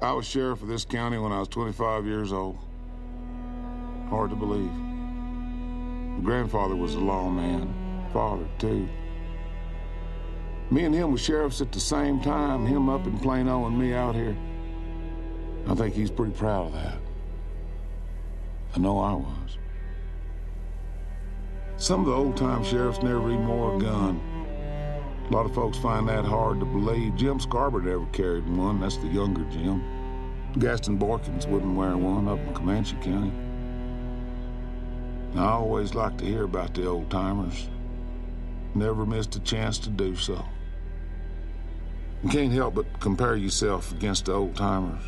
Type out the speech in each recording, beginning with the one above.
I was sheriff of this county when I was 25 years old. Hard to believe. My grandfather was a lawman. Father, too. Me and him were sheriffs at the same time, him up in Plano and me out here. I think he's pretty proud of that. I know I was. Some of the old-time sheriffs never even wore a gun. A lot of folks find that hard to believe. Jim Scarborough never carried one. That's the younger Jim. Gaston Borkins wouldn't wear one up in Comanche County. I always like to hear about the old-timers. Never missed a chance to do so. You can't help but compare yourself against the old-timers.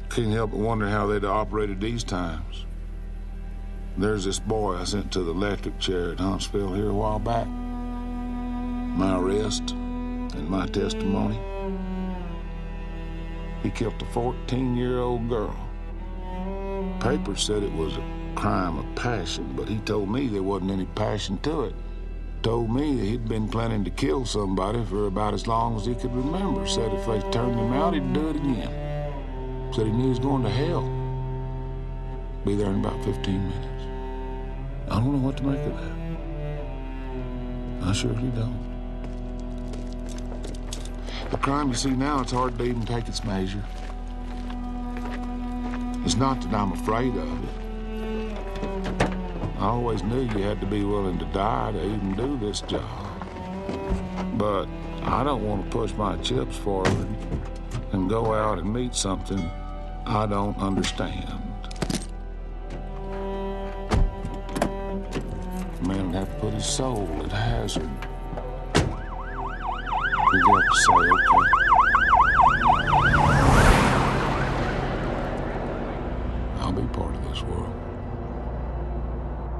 Can't help but wonder how they'd have operated these times. There's this boy I sent to the electric chair at Huntsville here a while back. My arrest and my testimony. He killed a 14-year-old girl. Papers said it was a crime of passion, but he told me there wasn't any passion to it. Told me that he'd been planning to kill somebody for about as long as he could remember. Said if they turned him out, he'd do it again. Said he knew he was going to hell. Be there in about 15 minutes. I don't know what to make of that. I surely don't. The crime you see now, it's hard to even take its measure. It's not that I'm afraid of it. I always knew you had to be willing to die to even do this job. But I don't want to push my chips forward and go out and meet something I don't understand. A man would have to put his soul at hazard. We'd have to say, okay,